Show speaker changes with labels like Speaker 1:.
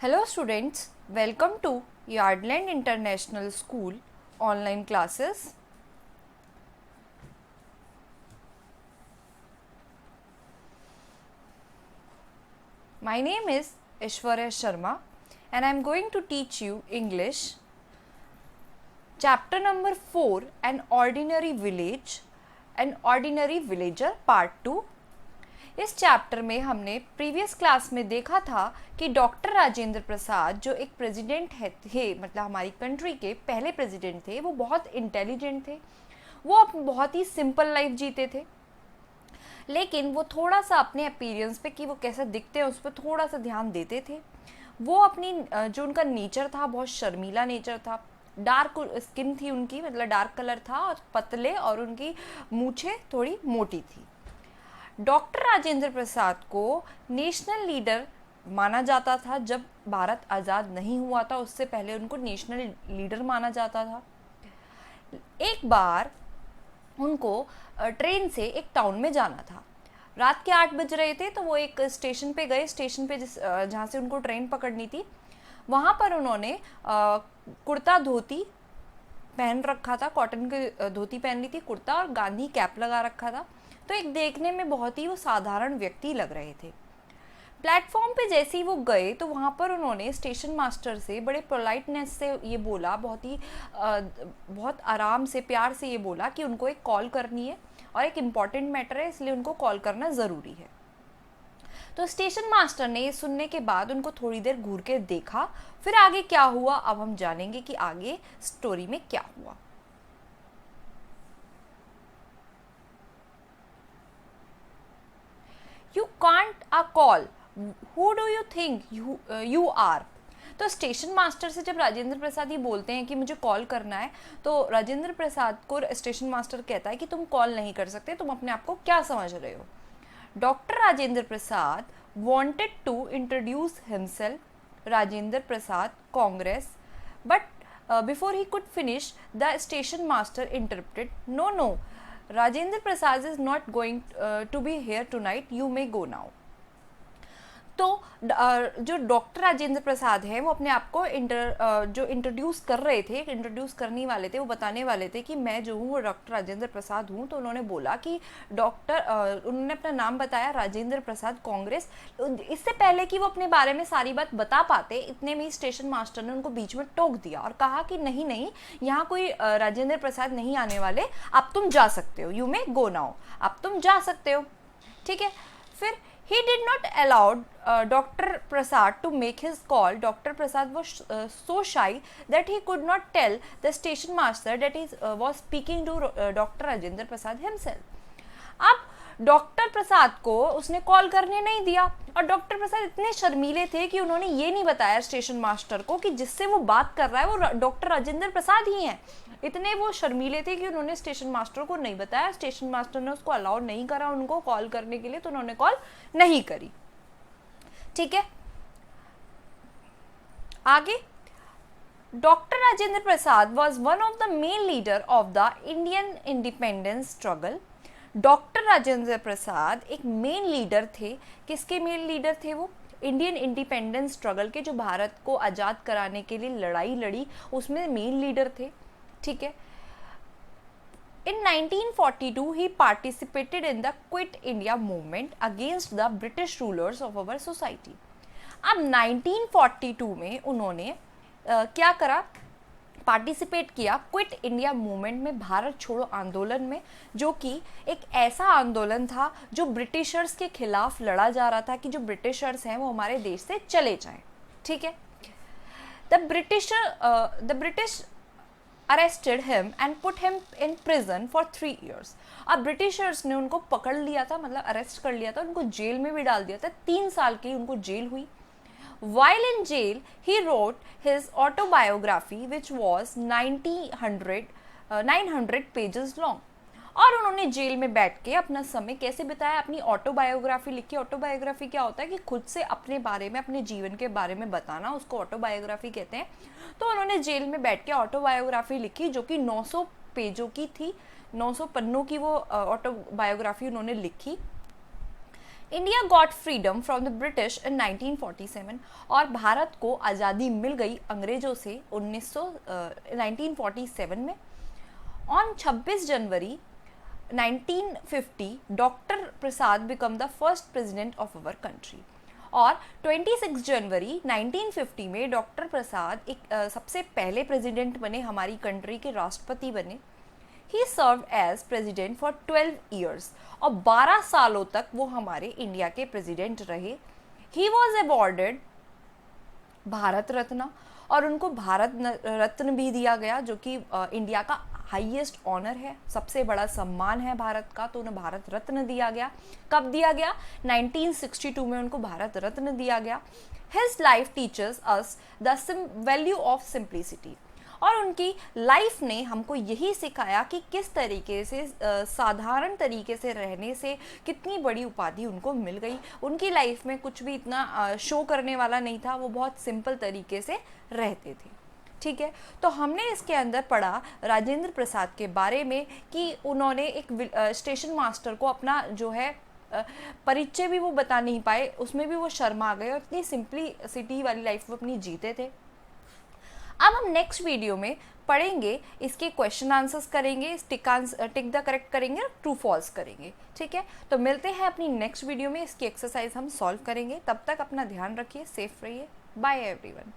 Speaker 1: Hello students, welcome to Yardland International School online classes. My name is Ishwarya Sharma and I am going to teach you English. Chapter number 4, An Ordinary Village, An Ordinary Villager Part 2. इस chapter में हमने previous class में देखा था कि doctor Rajendra प्रसाद जो एक president थे, मतलब हमारी कंट्री के पहले प्रेसिडेंट थे, वो बहुत इंटेलिजेंट थे। वो बहुत ही सिंपल लाइफ जीते थे, लेकिन वो थोड़ा सा अपने अपीयरेंस पे कि वो कैसे दिखते हैं उस पर थोड़ा सा ध्यान देते थे। वो अपनी जो उनका नेचर था बहुत शर्मीला नेचर था। डार्क स्किन थी उनकी, मतलब डार्क कलर था और पतले, और उनकी मूछें थोड़ी मोटी थी। डॉक्टर राजेंद्र प्रसाद को नेशनल लीडर माना जाता था। जब भारत आज़ाद नहीं हुआ था उससे पहले उनको नेशनल लीडर माना जाता था। एक बार उनको ट्रेन से एक टाउन में जाना था। रात के 8 बज रहे थे, तो वो एक स्टेशन पे गए। स्टेशन पे जहाँ से उनको ट्रेन पकड़नी थी, वहाँ पर उन्होंने कुर्ता धोती पहन रखा था, कॉटन की धोती पहन ली थी, कुर्ता, और गांधी कैप लगा रखा था। तो एक देखने में बहुत ही वो साधारण व्यक्ति लग रहे थे। प्लेटफॉर्म पे जैसे ही वो गए तो वहाँ पर उन्होंने स्टेशन मास्टर से बड़े पोलाइटनेस से ये बोला, बहुत आराम से, प्यार से ये बोला कि उनको एक कॉल करनी है और एक इम्पॉर्टेंट मैटर है, इसलिए उनको कॉल करना ज़रूरी है। तो स्टेशन मास्टर ने ये सुनने के बाद उनको थोड़ी देर घूर के देखा। फिर आगे क्या हुआ अब हम जानेंगे कि आगे स्टोरी में क्या हुआ। You can't a call. Who do you think you are? तो स्टेशन मास्टर से जब राजेंद्र प्रसाद ये बोलते हैं कि मुझे कॉल करना है, तो राजेंद्र प्रसाद को स्टेशन मास्टर कहता है कि तुम कॉल नहीं कर सकते, तुम अपने आप को क्या समझ रहे हो। Doctor Rajendra Prasad wanted to introduce himself, Rajendra Prasad, Congress, but before he could finish, the station master interrupted, no, Rajendra Prasad is not going to be here tonight, you may go now. तो जो doctor Rajendra प्रसाद हैं वो अपने आप को जो introduce कर रहे थे, इंट्रोड्यूस करने वाले थे, वो बताने वाले थे कि मैं जो हूँ वो डॉक्टर राजेंद्र प्रसाद हूँ। तो उन्होंने बोला कि उन्होंने अपना नाम बताया, राजेंद्र प्रसाद, कांग्रेस। इससे पहले कि वो अपने बारे में सारी बात बता पाते, इतने में स्टेशन मास्टर ने उनको बीच में टोक दिया और कहा कि नहीं, यहाँ कोई राजेंद्र प्रसाद नहीं आने वाले, अब तुम जा सकते हो, यू मे गो नाउ, अब तुम जा सकते हो। ठीक है। फिर he did not allow Dr. Prasad to make his call. Dr. Prasad was so shy that he could not tell the station master that he was speaking to Dr. Rajendra Prasad himself. अब doctor प्रसाद को उसने call करने नहीं दिया, और doctor प्रसाद इतने शर्मीले थे कि उन्होंने ये नहीं बताया स्टेशन मास्टर को कि जिससे वो बात कर रहा है वो डॉक्टर राजेंद्र प्रसाद ही हैं। इतने वो शर्मीले थे कि उन्होंने स्टेशन मास्टर को नहीं बताया। स्टेशन मास्टर ने उसको अलाउ नहीं करा उनको कॉल करने के लिए, तो उन्होंने कॉल नहीं करी। ठीक है, आगे। Doctor Rajendra Prasad was one of the main leader of the Indian independence struggle. Doctor Rajendra Prasad एक मेन लीडर थे। किसके मेन लीडर थे वो? इंडियन इंडिपेंडेंस स्ट्रगल के, जो भारत को आज़ाद कराने के लिए लड़ाई लड़ी, उसमें मेन लीडर थे। ठीक है। In 1942, he participated in the Quit India movement against the British rulers of our society. अब 1942 में उन्होंने क्या करा? पार्टिसिपेट किया क्विट इंडिया मूवमेंट में, भारत छोड़ो आंदोलन में, जो कि एक ऐसा आंदोलन था जो ब्रिटिशर्स के खिलाफ लड़ा जा रहा था कि जो ब्रिटिशर्स हैं वो हमारे देश से चले जाएं। ठीक है। The British arrested him and put him in prison for 3 years. अब ब्रिटिशर्स ने उनको पकड़ लिया था, मतलब अरेस्ट कर लिया था, उनको जेल में भी डाल दिया था। 3 साल की उनको जेल हुई। While in jail, he wrote his autobiography, which was 900 pages long. और उन्होंने जेल में बैठ के अपना समय कैसे बिताया? अपनी ऑटोबायोग्राफी लिखी। ऑटोबायोग्राफी क्या होता है कि खुद से अपने बारे में, अपने जीवन के बारे में बताना, उसको ऑटोबायोग्राफी कहते हैं। तो उन्होंने जेल में बैठ के ऑटोबायोग्राफी लिखी, जो कि 900 पेजों की थी, 900 पन्नों की वो ऑटोबायोग्राफी उन्होंने लिखी। India got freedom from the British in 1947 और भारत को आज़ादी मिल गई अंग्रेज़ों से 1947 में। On 26 January 1950 doctor Prasad become the first president of our country और 26 जनवरी 1950 में डॉक्टर प्रसाद एक सबसे पहले प्रेसिडेंट बने, हमारी कंट्री के राष्ट्रपति बने। He served as president for 12 years और 12 सालों तक वो हमारे इंडिया के प्रेसिडेंट रहे। He was awarded Bharat Ratna और उनको भारत रत्न भी दिया गया, जो कि इंडिया का हाईएस्ट ऑनर है, सबसे बड़ा सम्मान है भारत का, तो उन्हें भारत रत्न दिया गया। कब दिया गया? 1962 में उनको भारत रत्न दिया गया। His life teachers us the value of simplicity और उनकी लाइफ ने हमको यही सिखाया कि किस तरीके से साधारण तरीके से रहने से कितनी बड़ी उपाधि उनको मिल गई। उनकी लाइफ में कुछ भी इतना शो करने वाला नहीं था, वो बहुत सिंपल तरीके से रहते थे। ठीक है, तो हमने इसके अंदर पढ़ा राजेंद्र प्रसाद के बारे में कि उन्होंने एक स्टेशन मास्टर को अपना जो है परिचय भी वो बता नहीं पाए, उसमें भी वो शर्मा गए और इतनी सिंपलिसिटी वाली लाइफ वो अपनी जीते थे। अब हम नेक्स्ट वीडियो में पढ़ेंगे, इसके क्वेश्चन आंसर्स करेंगे, टिक द करेक्ट करेंगे और ट्रू फॉल्स करेंगे। ठीक है, तो मिलते हैं अपनी नेक्स्ट वीडियो में, इसकी एक्सरसाइज हम सॉल्व करेंगे। तब तक अपना ध्यान रखिए, सेफ रहिए। Bye everyone.